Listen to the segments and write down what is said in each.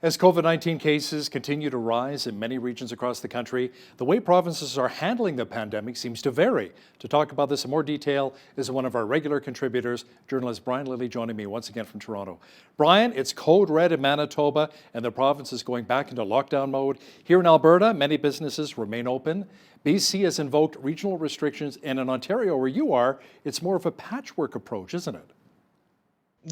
As COVID-19 cases continue to rise in many regions across the country, the way provinces are handling the pandemic seems to vary. To talk about this in more detail is one of our regular contributors, journalist Brian Lilley, joining me once again from Toronto. Brian, it's code red in Manitoba and the province is going back into lockdown mode. Here in Alberta, many businesses remain open. BC has invoked regional restrictions, and in Ontario, where you are, it's more of a patchwork approach, isn't it?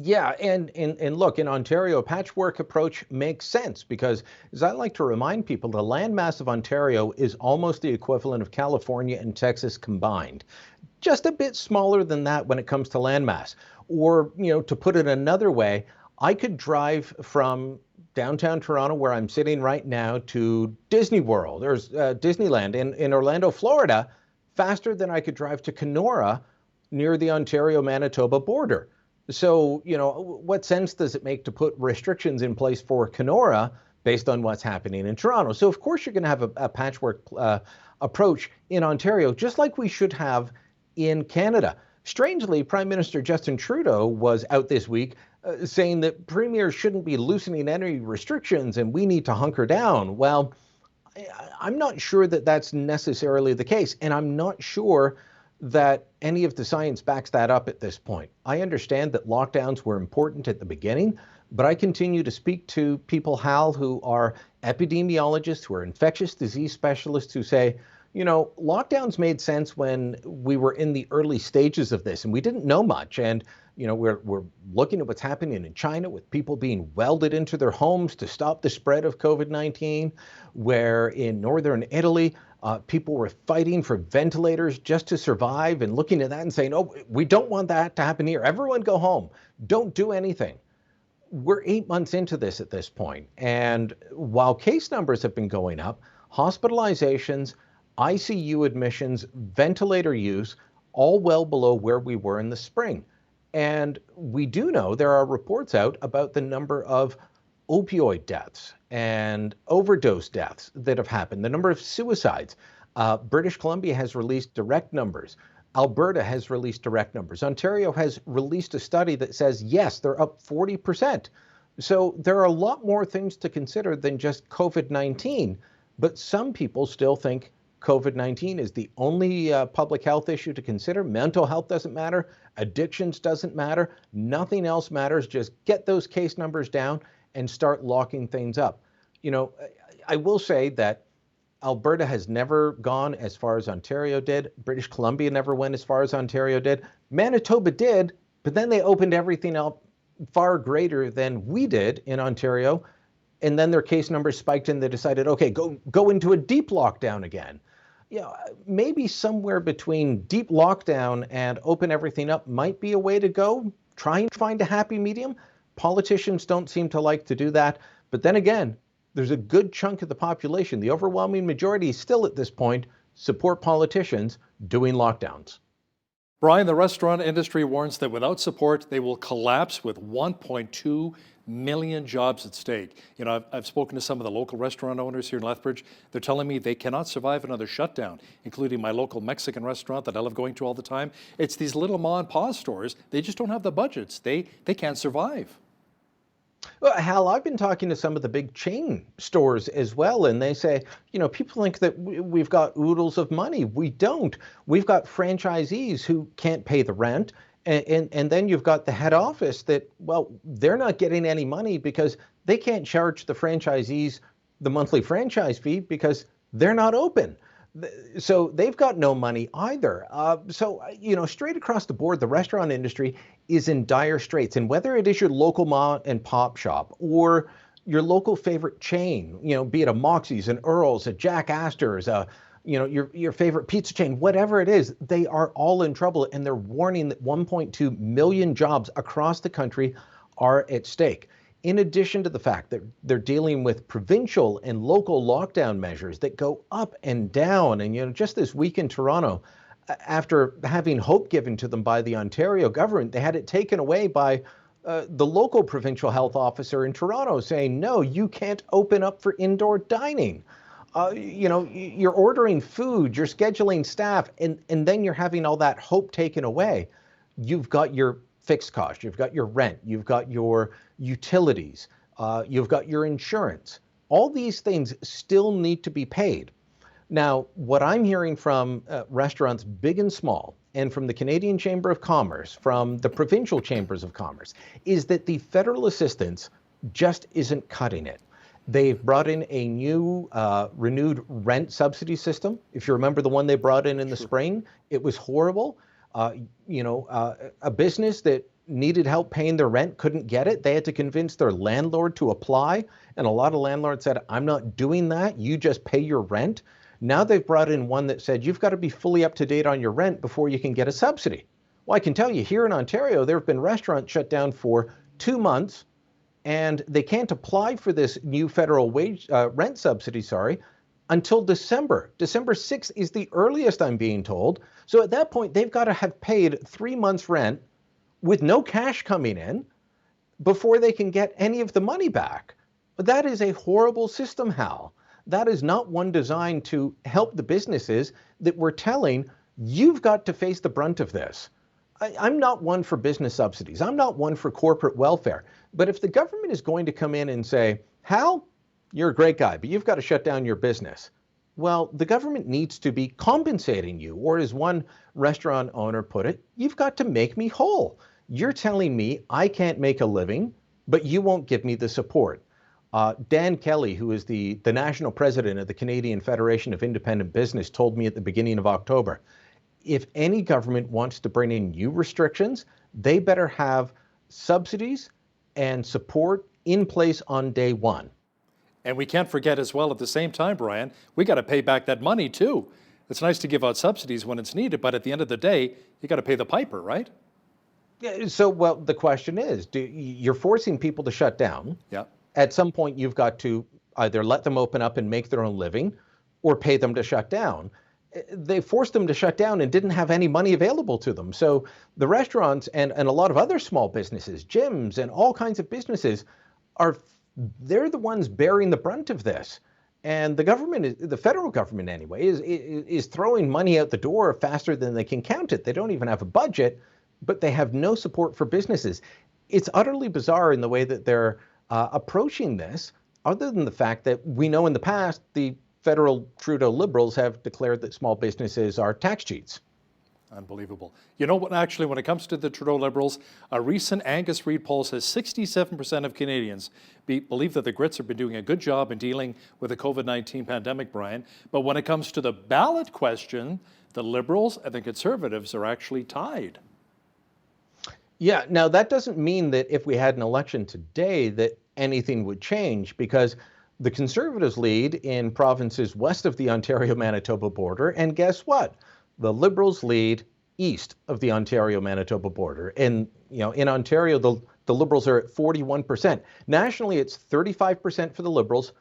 Yeah, and look, in Ontario, a patchwork approach makes sense because, as I like to remind people, the landmass of Ontario is almost the equivalent of California and Texas combined. Just a bit smaller than that when it comes to landmass. Or, to put it another way, I could drive from downtown Toronto, where I'm sitting right now, to Disney World, or Disneyland in Orlando, Florida, faster than I could drive to Kenora near the Ontario-Manitoba border. So, what sense does it make to put restrictions in place for Kenora based on what's happening in Toronto? So, of course, you're going to have a patchwork approach in Ontario, just like we should have in Canada. Strangely, Prime Minister Justin Trudeau was out this week saying that premiers shouldn't be loosening any restrictions and we need to hunker down. Well, I'm not sure that that's necessarily the case, and I'm not sure that any of the science backs that up at this point. I understand that lockdowns were important at the beginning, but I continue to speak to people, Hal, who are epidemiologists, who are infectious disease specialists, who say, lockdowns made sense when we were in the early stages of this and we didn't know much. And, we're looking at what's happening in China with people being welded into their homes to stop the spread of COVID-19, where in northern Italy, people were fighting for ventilators just to survive and looking at that and saying, oh, we don't want that to happen here. Everyone go home. Don't do anything. We're 8 months into this at this point. And while case numbers have been going up, hospitalizations, ICU admissions, ventilator use, all well below where we were in the spring. And we do know there are reports out about the number of opioid deaths and overdose deaths that have happened, the number of suicides. British Columbia has released direct numbers. Alberta has released direct numbers. Ontario has released a study that says, yes, they're up 40%. So there are a lot more things to consider than just COVID-19, but some people still think COVID-19 is the only public health issue to consider. Mental health doesn't matter. Addictions doesn't matter. Nothing else matters. Just get those case numbers down and start locking things up. I will say that Alberta has never gone as far as Ontario did. British Columbia never went as far as Ontario did. Manitoba did, but then they opened everything up far greater than we did in Ontario. And then their case numbers spiked and they decided, okay, go into a deep lockdown again. Maybe somewhere between deep lockdown and open everything up might be a way to go. Try and find a happy medium. Politicians don't seem to like to do that. But then again, there's a good chunk of the population, the overwhelming majority still at this point, support politicians doing lockdowns. Brian, the restaurant industry warns that without support, they will collapse with 1.2 million jobs at stake. I've spoken to some of the local restaurant owners here in Lethbridge. They're telling me they cannot survive another shutdown, including my local Mexican restaurant that I love going to all the time. It's these little ma and pa stores. They just don't have the budgets. They can't survive. Well, Hal, I've been talking to some of the big chain stores as well, and they say, people think that we've got oodles of money. We don't. We've got franchisees who can't pay the rent. And then you've got the head office that, well, they're not getting any money because they can't charge the franchisees the monthly franchise fee because they're not open. So they've got no money either. Straight across the board, the restaurant industry is in dire straits. And whether it is your local mom and pop shop or your local favorite chain, be it a Moxie's, an Earl's, a Jack Astor's, your favorite pizza chain, whatever it is, they are all in trouble. And they're warning that 1.2 million jobs across the country are at stake. In addition to the fact that they're dealing with provincial and local lockdown measures that go up and down. And, just this week in Toronto, after having hope given to them by the Ontario government, they had it taken away by the local provincial health officer in Toronto saying, no, you can't open up for indoor dining. You're ordering food, you're scheduling staff, and then you're having all that hope taken away. You've got your fixed cost, you've got your rent, you've got your utilities. You've got your insurance. All these things still need to be paid. Now, what I'm hearing from restaurants big and small, and from the Canadian Chamber of Commerce, from the provincial chambers of commerce, is that the federal assistance just isn't cutting it. They've brought in a new renewed rent subsidy system. If you remember the one they brought in the spring, it was horrible. A business that needed help paying their rent couldn't get it. They had to convince their landlord to apply. And a lot of landlords said, I'm not doing that. You just pay your rent. Now they've brought in one that said, you've got to be fully up to date on your rent before you can get a subsidy. Well, I can tell you here in Ontario, there have been restaurants shut down for 2 months, and they can't apply for this new federal rent subsidy, until December. December 6th is the earliest, I'm being told. So at that point, they've got to have paid 3 months rent with no cash coming in before they can get any of the money back. That is a horrible system, Hal. That is not one designed to help the businesses that we're telling, you've got to face the brunt of this. I'm not one for business subsidies. I'm not one for corporate welfare. But if the government is going to come in and say, Hal, you're a great guy, but you've got to shut down your business. Well, the government needs to be compensating you. Or as one restaurant owner put it, you've got to make me whole. You're telling me I can't make a living, but you won't give me the support. Dan Kelly, who is the national president of the Canadian Federation of Independent Business, told me at the beginning of October, if any government wants to bring in new restrictions, they better have subsidies and support in place on day one. And we can't forget as well at the same time, Brian, we got to pay back that money too. It's nice to give out subsidies when it's needed, but at the end of the day, you got to pay the piper, right? Yeah, so, well, the question is, you're forcing people to shut down. Yeah. At some point, you've got to either let them open up and make their own living or pay them to shut down. They forced them to shut down and didn't have any money available to them. So the restaurants and a lot of other small businesses, gyms and all kinds of businesses, they're the ones bearing the brunt of this. And the government, the federal government anyway, is throwing money out the door faster than they can count it. They don't even have a budget, but they have no support for businesses. It's utterly bizarre in the way that they're approaching this, other than the fact that we know in the past the federal Trudeau Liberals have declared that small businesses are tax cheats. Unbelievable. You know what, actually, when it comes to the Trudeau Liberals, a recent Angus Reid poll says 67% of Canadians believe that the Grits have been doing a good job in dealing with the COVID-19 pandemic, Brian. But when it comes to the ballot question, the Liberals and the Conservatives are actually tied. Yeah, now that doesn't mean that if we had an election today that anything would change, because the Conservatives lead in provinces west of the Ontario-Manitoba border, and guess what? The Liberals lead east of the Ontario-Manitoba border. And in Ontario, the Liberals are at 41%. Nationally, it's 35% for the Liberals,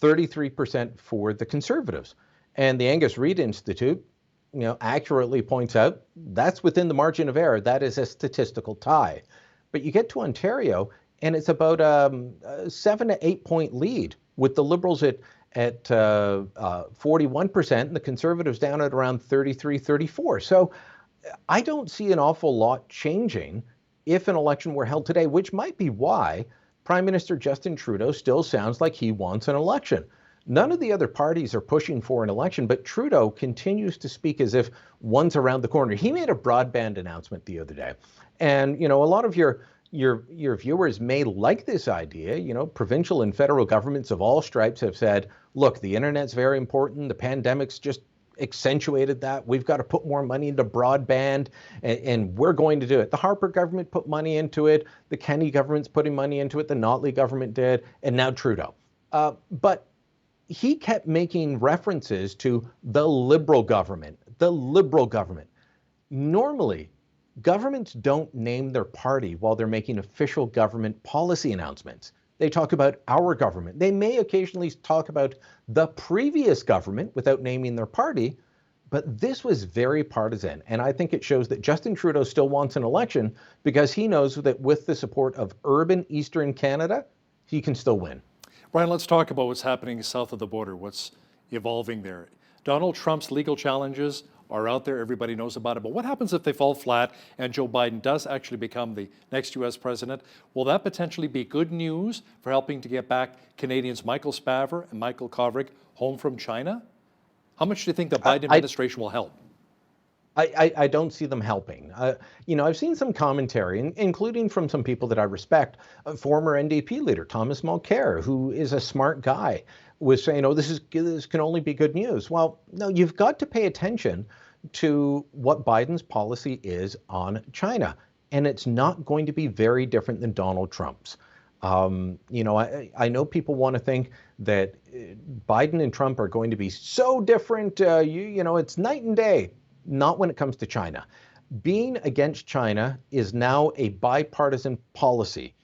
33% for the Conservatives. And the Angus Reid Institute, accurately points out that's within the margin of error. That is a statistical tie. But you get to Ontario, and it's about a 7 to 8 point lead, with the Liberals at 41% and the Conservatives down at around 33, 34. So I don't see an awful lot changing if an election were held today, which might be why Prime Minister Justin Trudeau still sounds like he wants an election. None of the other parties are pushing for an election, but Trudeau continues to speak as if one's around the corner. He made a broadband announcement the other day. And, a lot of your viewers may like this idea. Provincial and federal governments of all stripes have said, look, the internet's very important. The pandemic's just accentuated that. We've got to put more money into broadband, and we're going to do it. The Harper government put money into it. The Kenney government's putting money into it. The Notley government did, and now Trudeau. But he kept making references to the Liberal government, the Liberal government. Normally, governments don't name their party while they're making official government policy announcements. They talk about our government. They may occasionally talk about the previous government without naming their party, but this was very partisan. And I think it shows that Justin Trudeau still wants an election because he knows that with the support of urban Eastern Canada, he can still win. Brian, let's talk about what's happening south of the border, what's evolving there. Donald Trump's legal challenges are out there. Everybody knows about it. But what happens if they fall flat and Joe Biden does actually become the next U.S. president? Will that potentially be good news for helping to get back Canadians Michael Spavor and Michael Kovrig home from China? How much do you think the Biden administration will help? I don't see them helping. I've seen some commentary, including from some people that I respect. Former NDP leader Thomas Mulcair, who is a smart guy, was saying, "Oh, this can only be good news." Well, no, you've got to pay attention to what Biden's policy is on China, and it's not going to be very different than Donald Trump's. I know people want to think that Biden and Trump are going to be so different. It's night and day. Not when it comes to China. Being against China is now a bipartisan policy.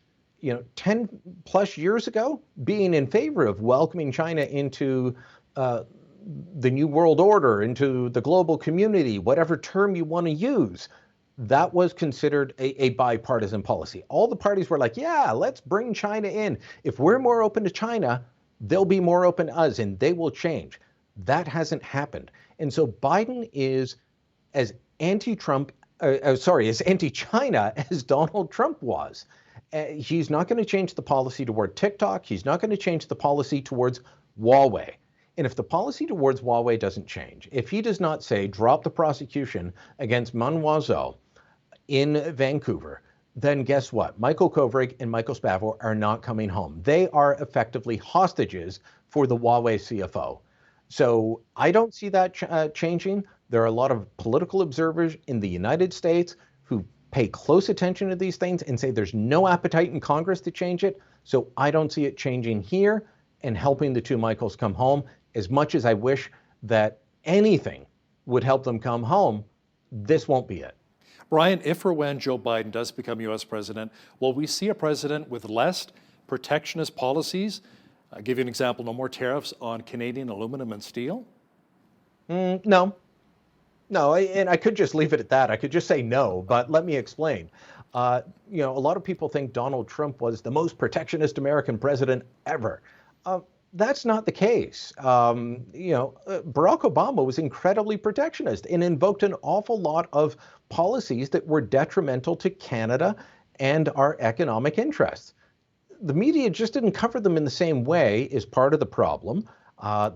10 plus years ago, being in favor of welcoming China into the New World Order, into the global community, whatever term you want to use, that was considered a bipartisan policy. All the parties were like, yeah, let's bring China in. If we're more open to China, they'll be more open to us and they will change. That hasn't happened. And so Biden is as anti-Trump, as anti-China as Donald Trump was. He's not going to change the policy toward TikTok. He's not going to change the policy towards Huawei. And if the policy towards Huawei doesn't change, if he does not say drop the prosecution against Man Wanzhou in Vancouver, then guess what? Michael Kovrig and Michael Spavor are not coming home. They are effectively hostages for the Huawei CFO. So I don't see that changing. There are a lot of political observers in the United States who pay close attention to these things and say there's no appetite in Congress to change it. So I don't see it changing here and helping the two Michaels come home. As much as I wish that anything would help them come home, this won't be it. Brian, if or when Joe Biden does become U.S. president, will we see a president with less protectionist policies? I'll give you an example, no more tariffs on Canadian aluminum and steel? No, and I could just leave it at that. I could just say no, but let me explain. A lot of people think Donald Trump was the most protectionist American president ever. That's not the case. Barack Obama was incredibly protectionist and invoked an awful lot of policies that were detrimental to Canada and our economic interests. The media just didn't cover them in the same way is part of the problem.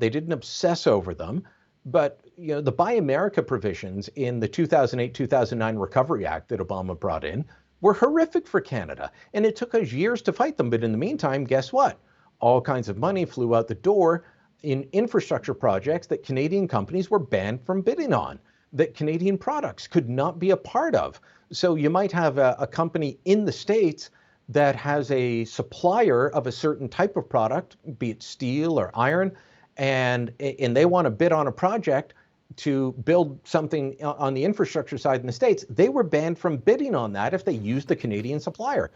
They didn't obsess over them. But the Buy America provisions in the 2008-2009 Recovery Act that Obama brought in were horrific for Canada. And it took us years to fight them. But in the meantime, guess what? All kinds of money flew out the door in infrastructure projects that Canadian companies were banned from bidding on, that Canadian products could not be a part of. So you might have a company in the States that has a supplier of a certain type of product, be it steel or iron, and they want to bid on a project to build something on the infrastructure side in the States. They were banned from bidding on that if they used the Canadian supplier.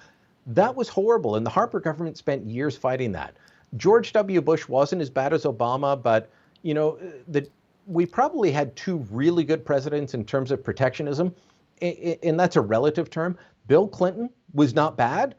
That was horrible, and the Harper government spent years fighting that. George W. Bush wasn't as bad as Obama, but we probably had two really good presidents in terms of protectionism, and that's a relative term. Bill Clinton was not bad.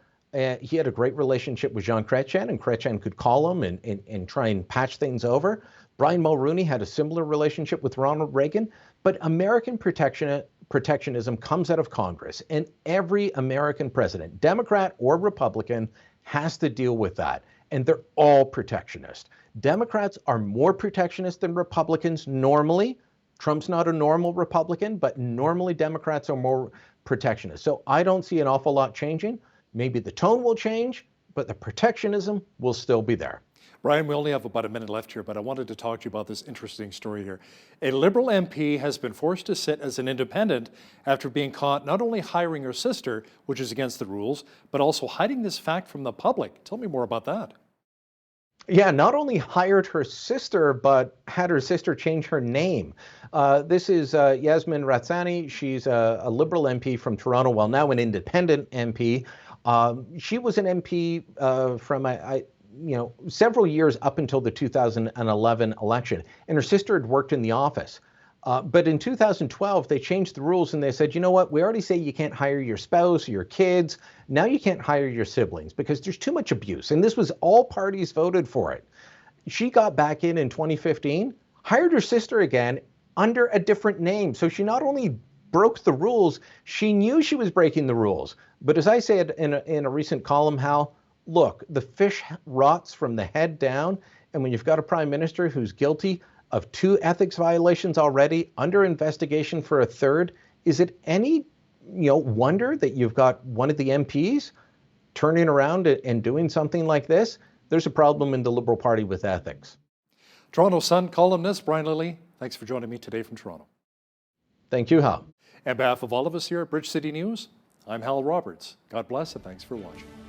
He had a great relationship with Jean Chrétien, and Chrétien could call him and try and patch things over. Brian Mulroney had a similar relationship with Ronald Reagan. But American protectionism comes out of Congress, and every American president, Democrat or Republican, has to deal with that. And they're all protectionist. Democrats are more protectionist than Republicans normally. Trump's not a normal Republican, but normally Democrats are more protectionist. So I don't see an awful lot changing. Maybe the tone will change, but the protectionism will still be there. Brian, we only have about a minute left here, but I wanted to talk to you about this interesting story here. A Liberal MP has been forced to sit as an independent after being caught not only hiring her sister, which is against the rules, but also hiding this fact from the public. Tell me more about that. Yeah, not only hired her sister, but had her sister change her name. This is Yasmin Ratsani. She's a Liberal MP from Toronto, well, now an independent MP. She was an MP from several years up until the 2011 election, and her sister had worked in the office. But in 2012, they changed the rules and they said, you know what, we already say you can't hire your spouse or your kids. Now you can't hire your siblings because there's too much abuse. And this was all parties voted for it. She got back in 2015, hired her sister again, under a different name. So she not only broke the rules, she knew she was breaking the rules. But as I said in a recent column, Hal, look, the fish rots from the head down. And when you've got a prime minister who's guilty of 2 ethics violations already, under investigation for a third, is it any wonder that you've got one of the MPs turning around and doing something like this? There's a problem in the Liberal Party with ethics. Toronto Sun columnist Brian Lilley, thanks for joining me today from Toronto. Thank you, Hal. On behalf of all of us here at Bridge City News, I'm Hal Roberts. God bless and thanks for watching.